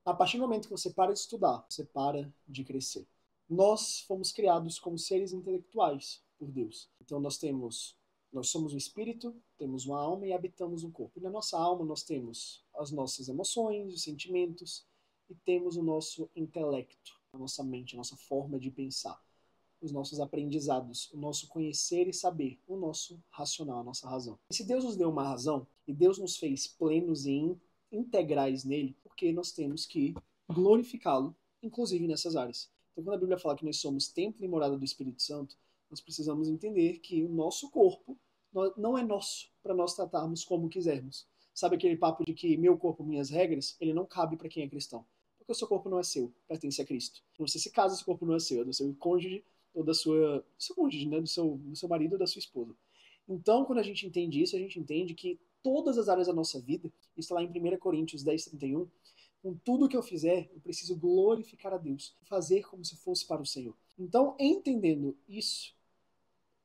A partir do momento que você para de estudar, você para de crescer. Nós fomos criados como seres intelectuais por Deus. Então nós somos um espírito, temos uma alma e habitamos um corpo. E na nossa alma nós temos as nossas emoções, os sentimentos e temos o nosso intelecto, a nossa mente, a nossa forma de pensar, os nossos aprendizados, o nosso conhecer e saber, o nosso racional, a nossa razão. E se Deus nos deu uma razão e Deus nos fez plenos e integrais nele, porque nós temos que glorificá-lo, inclusive nessas áreas. Então, quando a Bíblia fala que nós somos templo e morada do Espírito Santo, nós precisamos entender que o nosso corpo não é nosso para nós tratarmos como quisermos. Sabe aquele papo de que meu corpo, minhas regras? Ele não cabe para quem é cristão. Porque o seu corpo não é seu, pertence a Cristo. Quando você se casa, seu corpo não é seu, é do seu cônjuge ou do seu cônjuge, né? do seu marido ou da sua esposa. Então, quando a gente entende isso, a gente entende que todas as áreas da nossa vida, isso está lá em 1 Coríntios 10:31, com tudo que eu fizer, eu preciso glorificar a Deus, fazer como se fosse para o Senhor. Então, entendendo isso,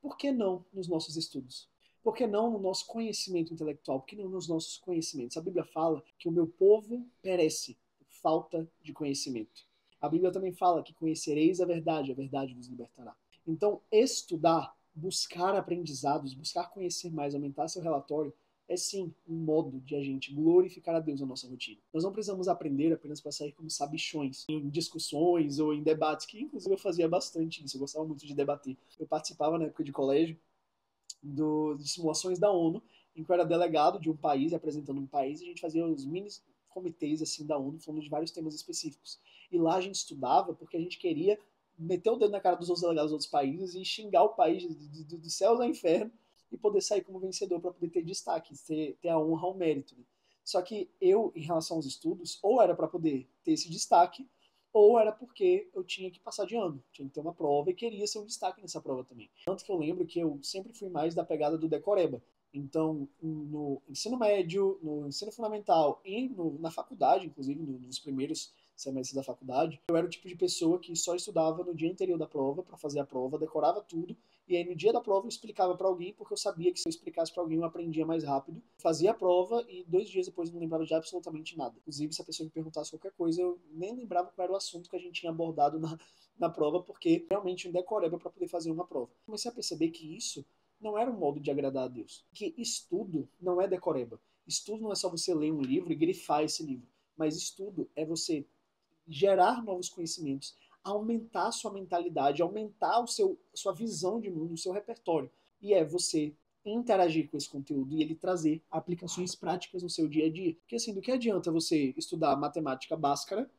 por que não nos nossos estudos? Por que não no nosso conhecimento intelectual? Por que não nos nossos conhecimentos? A Bíblia fala que o meu povo perece por falta de conhecimento. A Bíblia também fala que conhecereis a verdade vos libertará. Então, estudar, buscar aprendizados, buscar conhecer mais, aumentar seu relatório, é sim um modo de a gente glorificar a Deus na nossa rotina. Nós não precisamos aprender apenas para sair como sabichões em discussões ou em debates, que inclusive eu fazia bastante isso, eu gostava muito de debater. Eu participava na época de colégio de simulações da ONU, em que eu era delegado de um país, apresentando um país, e a gente fazia os mini comitês assim da ONU, falando de vários temas específicos. E lá a gente estudava porque a gente queria meter o dedo na cara dos outros delegados dos outros países e xingar o país do céu ao inferno e poder sair como vencedor para poder ter destaque, ter a honra, o mérito. Né? Só que eu, em relação aos estudos, ou era para poder ter esse destaque, ou era porque eu tinha que passar de ano, tinha que ter uma prova e queria ser um destaque nessa prova também. Tanto que eu lembro que eu sempre fui mais da pegada do decoreba. Então, no ensino médio, no ensino fundamental e na faculdade, inclusive nos primeiros semestres da faculdade, eu era o tipo de pessoa que só estudava no dia anterior da prova para fazer a prova, decorava tudo, e aí no dia da prova eu explicava para alguém, porque eu sabia que se eu explicasse para alguém eu aprendia mais rápido. Fazia a prova e 2 dias depois eu não lembrava de absolutamente nada. Inclusive, se a pessoa me perguntasse qualquer coisa, eu nem lembrava qual era o assunto que a gente tinha abordado na prova, porque realmente um decoreba para poder fazer uma prova. Comecei a perceber que isso não era um modo de agradar a Deus. Que estudo não é decoreba. Estudo não é só você ler um livro e grifar esse livro. Mas estudo é você gerar novos conhecimentos, aumentar a sua mentalidade, aumentar sua visão de mundo, o seu repertório. E é você interagir com esse conteúdo e ele trazer aplicações práticas no seu dia a dia. Porque assim, do que adianta você estudar matemática báscara,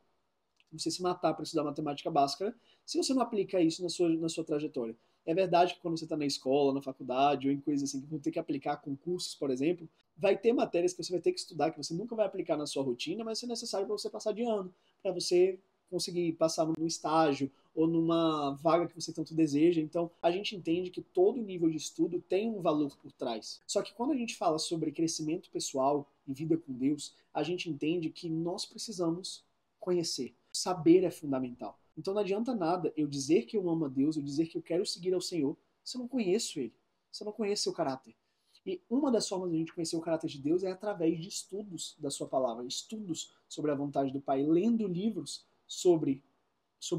você se matar para estudar matemática báscara, se você não aplica isso na sua trajetória? É verdade que quando você está na escola, na faculdade, ou em coisas assim que vão ter que aplicar concursos, por exemplo, vai ter matérias que você vai ter que estudar, que você nunca vai aplicar na sua rotina, mas isso é necessário para você passar de ano, para você conseguir passar num estágio ou numa vaga que você tanto deseja. Então, a gente entende que todo nível de estudo tem um valor por trás. Só que quando a gente fala sobre crescimento pessoal e vida com Deus, a gente entende que nós precisamos conhecer. Saber é fundamental. Então não adianta nada eu dizer que eu amo a Deus, eu dizer que eu quero seguir ao Senhor, se eu não conheço Ele, se eu não conheço seu caráter. E uma das formas de a gente conhecer o caráter de Deus é através de estudos da sua palavra, estudos sobre a vontade do Pai, lendo livros sobre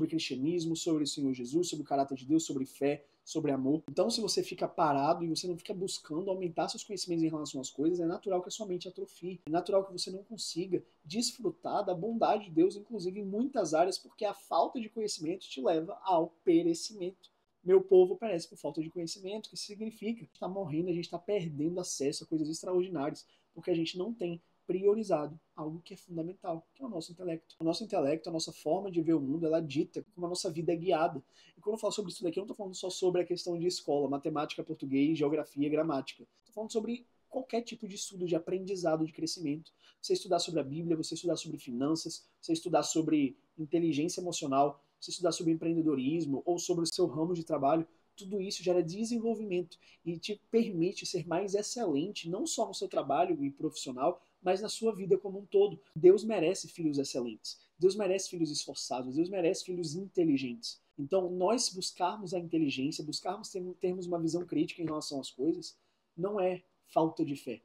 cristianismo, sobre o Senhor Jesus, sobre o caráter de Deus, sobre fé, sobre amor. Então, se você fica parado e você não fica buscando aumentar seus conhecimentos em relação às coisas, é natural que a sua mente atrofie. É natural que você não consiga desfrutar da bondade de Deus, inclusive em muitas áreas, porque a falta de conhecimento te leva ao perecimento. Meu povo perece por falta de conhecimento, que significa que a gente está morrendo, a gente está perdendo acesso a coisas extraordinárias, porque a gente não tem priorizado algo que é fundamental, que é o nosso intelecto. O nosso intelecto, a nossa forma de ver o mundo, ela dita como a nossa vida é guiada. E quando eu falo sobre isso daqui, eu não estou falando só sobre a questão de escola, matemática, português, geografia, gramática. Estou falando sobre qualquer tipo de estudo, de aprendizado, de crescimento. Você estudar sobre a Bíblia, você estudar sobre finanças, você estudar sobre inteligência emocional, você estudar sobre empreendedorismo ou sobre o seu ramo de trabalho, tudo isso gera desenvolvimento e te permite ser mais excelente, não só no seu trabalho e profissional, mas na sua vida como um todo. Deus merece filhos excelentes. Deus merece filhos esforçados. Deus merece filhos inteligentes. Então, nós buscarmos a inteligência, buscarmos termos uma visão crítica em relação às coisas, não é falta de fé,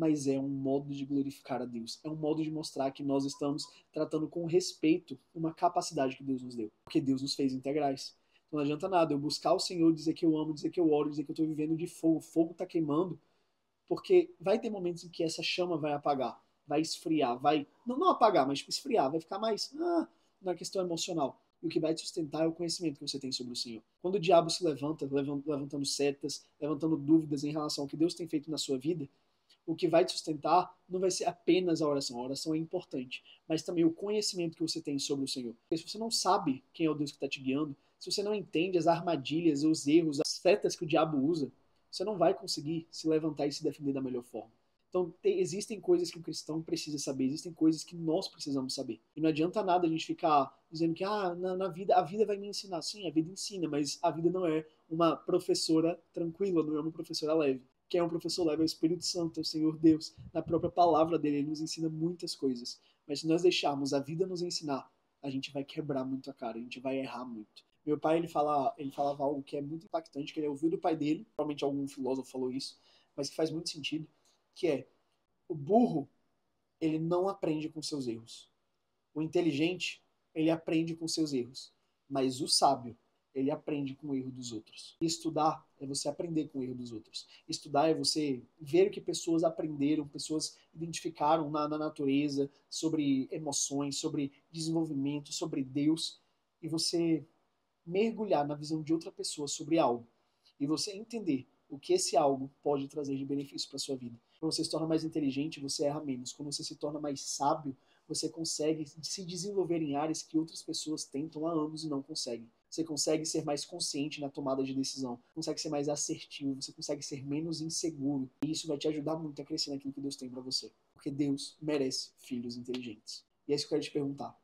mas é um modo de glorificar a Deus. É um modo de mostrar que nós estamos tratando com respeito uma capacidade que Deus nos deu, porque Deus nos fez integrais. Então não adianta nada eu buscar o Senhor, dizer que eu amo, dizer que eu oro, dizer que eu estou vivendo de fogo, o fogo está queimando, porque vai ter momentos em que essa chama vai apagar, vai esfriar, vai, não apagar, mas esfriar, vai ficar mais na questão emocional. E o que vai te sustentar é o conhecimento que você tem sobre o Senhor. Quando o diabo se levanta, levantando setas, levantando dúvidas em relação ao que Deus tem feito na sua vida, o que vai te sustentar não vai ser apenas a oração é importante, mas também o conhecimento que você tem sobre o Senhor. Porque se você não sabe quem é o Deus que está te guiando, se você não entende as armadilhas, os erros, as setas que o diabo usa, você não vai conseguir se levantar e se defender da melhor forma. Então, existem coisas que o cristão precisa saber, existem coisas que nós precisamos saber. E não adianta nada a gente ficar dizendo que na vida, a vida vai me ensinar. Sim, a vida ensina, mas a vida não é uma professora tranquila, não é uma professora leve. Quem é um professor leve é o Espírito Santo, é o Senhor Deus. Na própria palavra dele, ele nos ensina muitas coisas. Mas se nós deixarmos a vida nos ensinar, a gente vai quebrar muito a cara, a gente vai errar muito. Meu pai, ele falava algo que é muito impactante, que ele ouviu do pai dele, provavelmente algum filósofo falou isso, mas que faz muito sentido, que é, o burro, ele não aprende com seus erros. O inteligente, ele aprende com seus erros. Mas o sábio, ele aprende com o erro dos outros. E estudar é você aprender com o erro dos outros. Estudar é você ver o que pessoas aprenderam, pessoas identificaram na natureza, sobre emoções, sobre desenvolvimento, sobre Deus, e você mergulhar na visão de outra pessoa sobre algo. E você entender o que esse algo pode trazer de benefício para sua vida. Quando você se torna mais inteligente, você erra menos. Quando você se torna mais sábio, você consegue se desenvolver em áreas que outras pessoas tentam há anos e não conseguem. Você consegue ser mais consciente na tomada de decisão, consegue ser mais assertivo, você consegue ser menos inseguro. E isso vai te ajudar muito a crescer naquilo que Deus tem para você. Porque Deus merece filhos inteligentes. E é isso que eu quero te perguntar.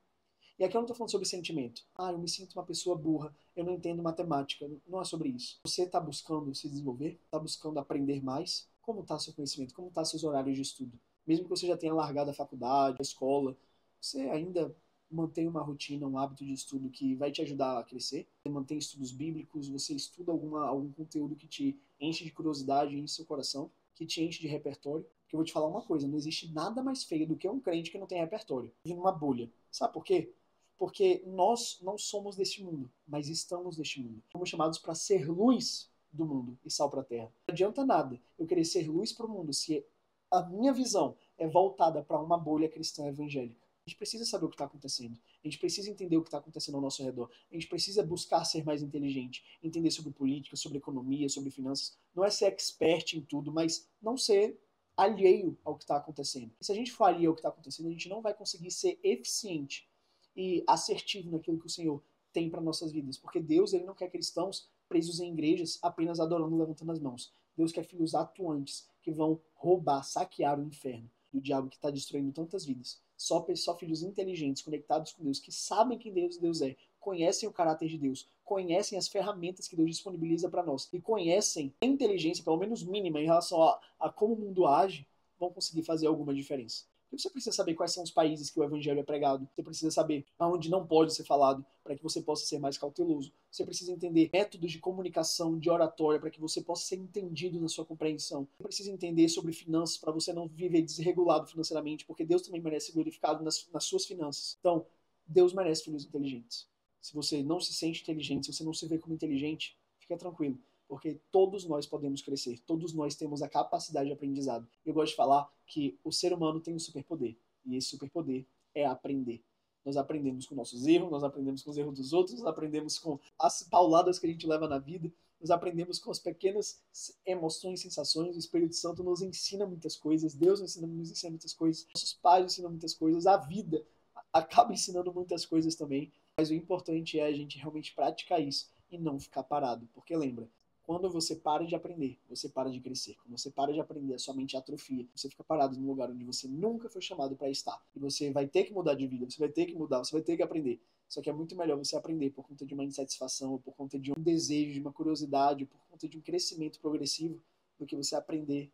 E aqui eu não estou falando sobre sentimento. Eu me sinto uma pessoa burra, eu não entendo matemática. Não é sobre isso. Você está buscando se desenvolver? Está buscando aprender mais? Como está seu conhecimento? Como estão seus horários de estudo? Mesmo que você já tenha largado a faculdade, a escola, você ainda mantém uma rotina, um hábito de estudo que vai te ajudar a crescer? Você mantém estudos bíblicos? Você estuda algum conteúdo que te enche de curiosidade, enche seu coração, que te enche de repertório? Porque eu vou te falar uma coisa, não existe nada mais feio do que um crente que não tem repertório. Vive numa bolha. Sabe por quê? Porque nós não somos deste mundo, mas estamos neste mundo. Fomos chamados para ser luz do mundo e sal para a terra. Não adianta nada eu querer ser luz para o mundo se a minha visão é voltada para uma bolha cristã evangélica. A gente precisa saber o que está acontecendo. A gente precisa entender o que está acontecendo ao nosso redor. A gente precisa buscar ser mais inteligente, entender sobre política, sobre economia, sobre finanças. Não é ser expert em tudo, mas não ser alheio ao que está acontecendo. E se a gente for alheio ao que está acontecendo, a gente não vai conseguir ser eficiente e assertivo naquilo que o Senhor tem para nossas vidas. Porque Deus, ele não quer cristãos presos em igrejas apenas adorando e levantando as mãos. Deus quer filhos atuantes que vão roubar, saquear o inferno do diabo que está destruindo tantas vidas. Só filhos inteligentes, conectados com Deus, que sabem quem Deus é, conhecem o caráter de Deus, conhecem as ferramentas que Deus disponibiliza para nós e conhecem a inteligência, pelo menos mínima, em relação a como o mundo age, vão conseguir fazer alguma diferença. Você precisa saber quais são os países que o evangelho é pregado. Você precisa saber aonde não pode ser falado para que você possa ser mais cauteloso. Você precisa entender métodos de comunicação, de oratória, para que você possa ser entendido na sua compreensão. Você precisa entender sobre finanças para você não viver desregulado financeiramente, porque Deus também merece ser glorificado nas suas finanças. Então, Deus merece filhos inteligentes. Se você não se sente inteligente, se você não se vê como inteligente, fica tranquilo. Porque todos nós podemos crescer, todos nós temos a capacidade de aprendizado. Eu gosto de falar que o ser humano tem um superpoder, e esse superpoder é aprender. Nós aprendemos com nossos erros, nós aprendemos com os erros dos outros, nós aprendemos com as pauladas que a gente leva na vida, nós aprendemos com as pequenas emoções, sensações. O Espírito Santo nos ensina muitas coisas, Deus nos ensina muitas coisas, nossos pais nos ensinam muitas coisas, a vida acaba ensinando muitas coisas também. Mas o importante é a gente realmente praticar isso e não ficar parado, porque lembra, quando você para de aprender, você para de crescer. Quando você para de aprender, a sua mente atrofia. Você fica parado num lugar onde você nunca foi chamado para estar. E você vai ter que mudar de vida, você vai ter que mudar, você vai ter que aprender. Só que é muito melhor você aprender por conta de uma insatisfação, ou por conta de um desejo, de uma curiosidade, ou por conta de um crescimento progressivo, do que você aprender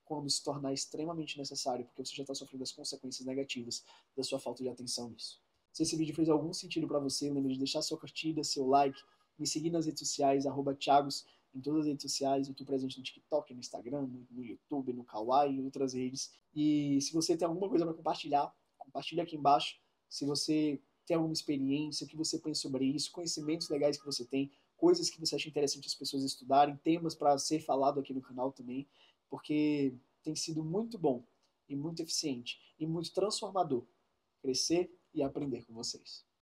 quando se tornar extremamente necessário, porque você já está sofrendo as consequências negativas da sua falta de atenção nisso. Se esse vídeo fez algum sentido para você, lembre de deixar sua curtida, seu like, me seguir nas redes sociais, @thiagos, em todas as redes sociais. Eu estou presente no TikTok, no Instagram, no YouTube, no Kawaii e outras redes. E se você tem alguma coisa para compartilhar, compartilha aqui embaixo. Se você tem alguma experiência, o que você pensa sobre isso, conhecimentos legais que você tem, coisas que você acha interessante as pessoas estudarem, temas para ser falado aqui no canal também, porque tem sido muito bom e muito eficiente e muito transformador crescer e aprender com vocês.